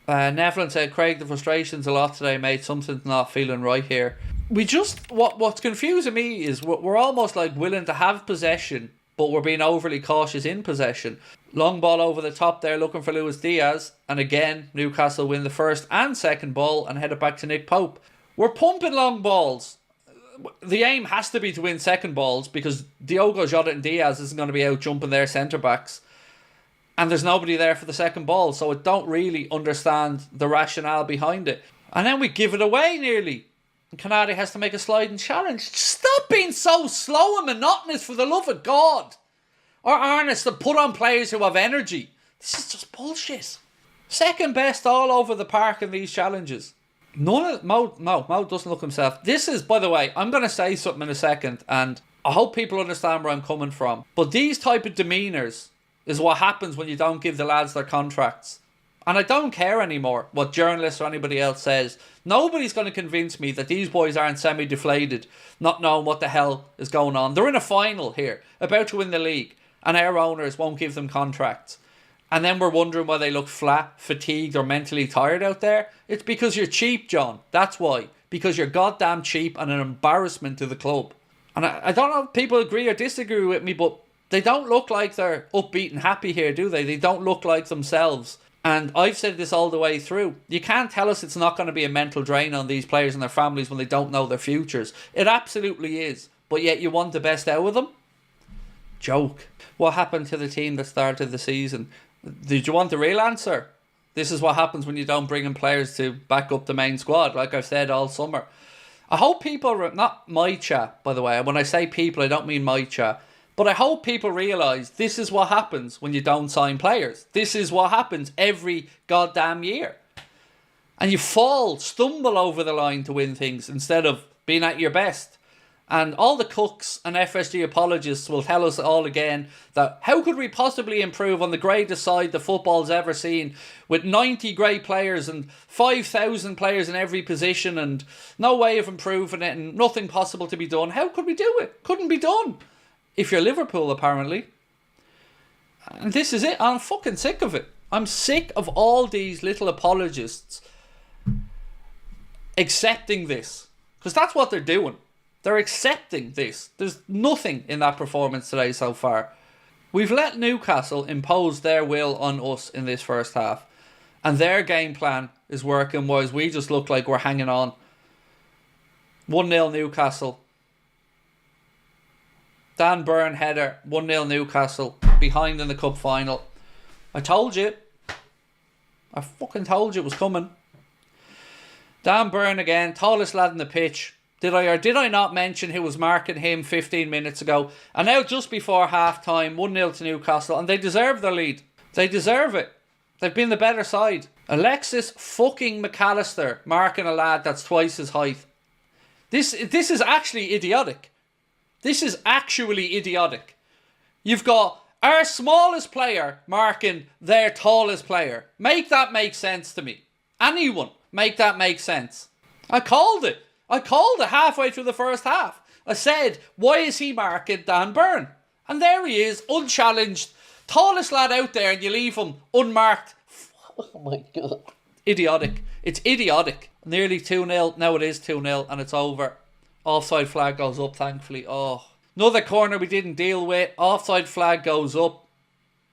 Nevlin said, Craig, the frustration's a lot today, mate. Something's not feeling right here. What's confusing me is we're almost like willing to have possession, but we're being overly cautious in possession. Long ball over the top there, looking for Luis Diaz. And again, Newcastle win the first and second ball and head it back to Nick Pope. We're pumping long balls. The aim has to be to win second balls because Diogo Jota and Diaz isn't going to be out jumping their centre-backs. And there's nobody there for the second ball, so I don't really understand the rationale behind it. And then we give it away nearly. And Canadi has to make a sliding challenge. Stop being so slow and monotonous, for the love of God. Or earnest and put on players who have energy. This is just bullshit. Second best all over the park in these challenges. Mo doesn't look himself. This is, by the way, I'm going to say something in a second, and I hope people understand where I'm coming from. But these type of demeanours is what happens when you don't give the lads their contracts. And I don't care anymore what journalists or anybody else says. Nobody's going to convince me that these boys aren't semi-deflated, not knowing what the hell is going on. They're in a final here, about to win the league, and our owners won't give them contracts. And then we're wondering why they look flat, fatigued, or mentally tired out there. It's because you're cheap, John. That's why. Because you're goddamn cheap and an embarrassment to the club. And I don't know if people agree or disagree with me, but they don't look like they're upbeat and happy here, do they? They don't look like themselves. And I've said this all the way through. You can't tell us it's not going to be a mental drain on these players and their families when they don't know their futures. It absolutely is. But yet you want the best out of them? Joke. What happened to the team that started the season? Did you want the real answer? This is what happens when you don't bring in players to back up the main squad, like I've said all summer. I hope people, not my chat, by the way. When I say people, I don't mean my chat. But I hope people realise this is what happens when you don't sign players. This is what happens every goddamn year. And you stumble over the line to win things instead of being at your best. And all the cooks and FSG apologists will tell us all again that how could we possibly improve on the greatest side the football's ever seen with 90 great players and 5,000 players in every position and no way of improving it and nothing possible to be done. How could we do it? Couldn't be done. If you're Liverpool, apparently. And this is it. I'm fucking sick of it. I'm sick of all these little apologists accepting this. Because that's what they're doing. They're accepting this. There's nothing in that performance today so far. We've let Newcastle impose their will on us in this first half. And their game plan is working, whereas we just look like we're hanging on. 1-0 Newcastle. Dan Burn header, 1-0 Newcastle, behind in the cup final. I told you. I fucking told you it was coming. Dan Burn again, tallest lad in the pitch. Did I or did I not mention who was marking him 15 minutes ago? And now just before half time, 1-0 to Newcastle, and they deserve their lead. They deserve it. They've been the better side. Alexis fucking McAllister marking a lad that's twice his height. This is actually idiotic. This is actually idiotic. You've got our smallest player marking their tallest player. Make that make sense to me. Anyone, make that make sense. I called it. I called it halfway through the first half. I said, why is he marking Dan Burn? And there he is, unchallenged. Tallest lad out there, and you leave him unmarked. Oh my God. Idiotic. It's idiotic. Nearly 2-0. Now it is 2-0 and it's over. Offside flag goes up, thankfully. Oh, another corner we didn't deal with. Offside flag goes up.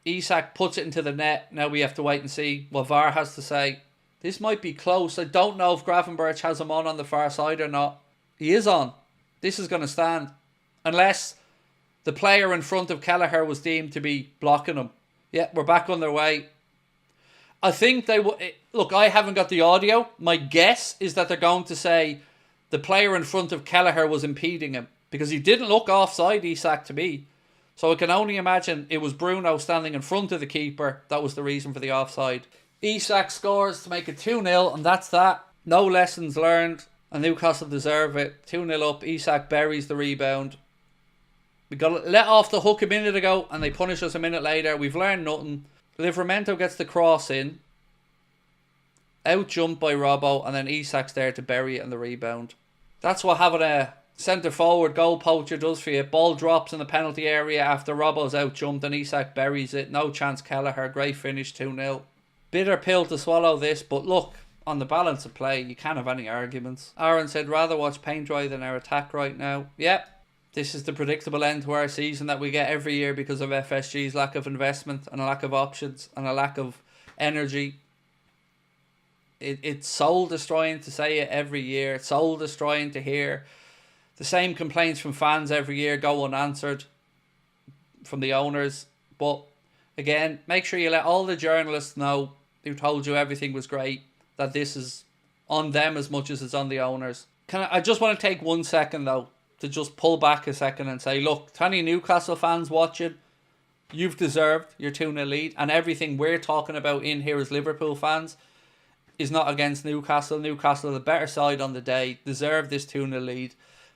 Isak puts it into the net. Now we have to wait and see what VAR has to say. This might be close. I don't know if Gravenberch has him on the far side or not. He is on. This is going to stand. Unless the player in front of Kelleher was deemed to be blocking him. Yeah, we're back on their way. I think they will. Look, I haven't got the audio. My guess is that they're going to say the player in front of Kelleher was impeding him. Because he didn't look offside, Isak, to me. So I can only imagine it was Bruno standing in front of the keeper. That was the reason for the offside. Isak scores to make it 2-0, and that's that. No lessons learned, and Newcastle deserve it. 2-0 up, Isak buries the rebound. We got let off the hook a minute ago, and they punish us a minute later. We've learned nothing. Livramento gets the cross in. Out jumped by Robbo, and then Isak's there to bury it in the rebound. That's what having a centre forward goal poacher does for you. Ball drops in the penalty area after Robbo's out jumped, and Isak buries it. No chance Kelleher. Great finish, 2-0. Bitter pill to swallow this, but look, on the balance of play, you can't have any arguments. Aaron said, rather watch paint dry than our attack right now. Yep. This is the predictable end to our season that we get every year because of FSG's lack of investment and a lack of options and a lack of energy. It's soul destroying to say it every year. It's soul destroying to hear the same complaints from fans every year go unanswered from the owners. But again, make sure you let all the journalists know who told you everything was great that this is on them as much as it's on the owners. I just want to take 1 second though to just pull back a second and say, look, to any Newcastle fans watching, you've deserved your 2-0 lead, and everything we're talking about in here as Liverpool fans is not against Newcastle. Newcastle are the better side on the day, deserve this 2-0 lead.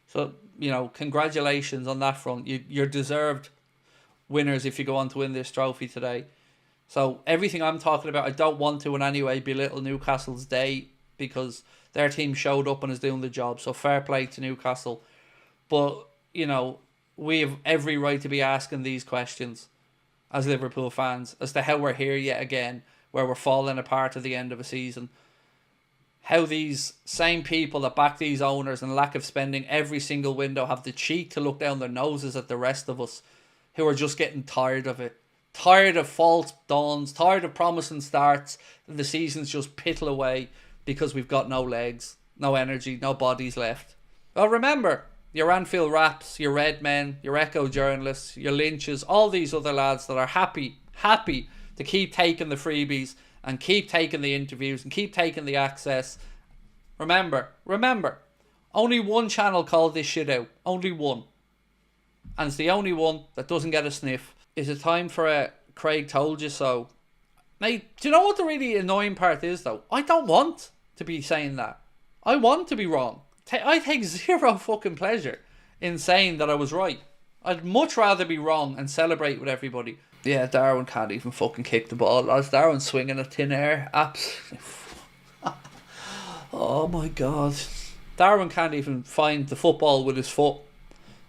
So, you know, congratulations on that front. You're deserved winners if you go on to win this trophy today. So everything I'm talking about, I don't want to in any way belittle Newcastle's day because their team showed up and is doing the job. So fair play to Newcastle. But, you know, we have every right to be asking these questions as Liverpool fans as to how we're here yet again, where we're falling apart at the end of a season. How these same people that back these owners and lack of spending every single window have the cheek to look down their noses at the rest of us who are just getting tired of it. Tired of false dawns, tired of promising starts, and the season's just pittle away because we've got no legs, no energy, no bodies left. Well, remember, your Anfield Raps, your Red Men, your Echo journalists, your Lynches, all these other lads that are happy to keep taking the freebies and keep taking the interviews and keep taking the access. Remember, only one channel called this shit out. Only one. And it's the only one that doesn't get a sniff. Is it time for a Craig told you so? Mate, do you know what the really annoying part is though? I don't want to be saying that. I want to be wrong. I take zero fucking pleasure in saying that I was right. I'd much rather be wrong and celebrate with everybody. Yeah, Darwin can't even fucking kick the ball. Lads, Darwin swinging at thin air. Absolutely. Oh my God. Darwin can't even find the football with his foot.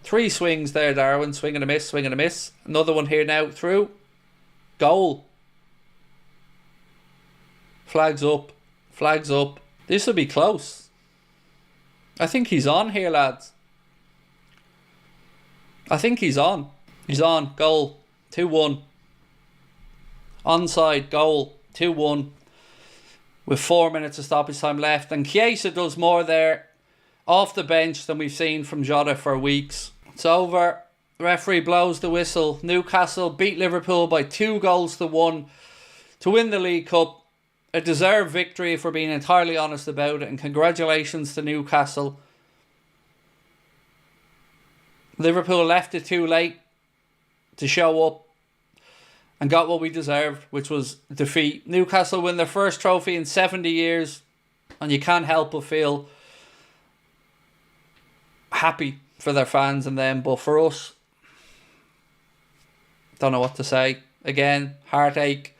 3 swings there, Darwin. Swing and a miss, swing and a miss. Another one here now. Through. Goal. Flags up. Flags up. This will be close. I think he's on here, lads. I think he's on. He's on. Goal. 2-1. Onside. Goal. 2-1. With 4 minutes of stoppage time left. And Chiesa does more there off the bench than we've seen from Jota for weeks. It's over. The referee blows the whistle. Newcastle beat Liverpool by 2-1 to win the League Cup. A deserved victory if we're being entirely honest about it. And congratulations to Newcastle. Liverpool left it too late to show up and got what we deserved, which was defeat. Newcastle win their first trophy in 70 years. And you can't help but feel happy for their fans and them. But for us, don't know what to say. Again, heartache.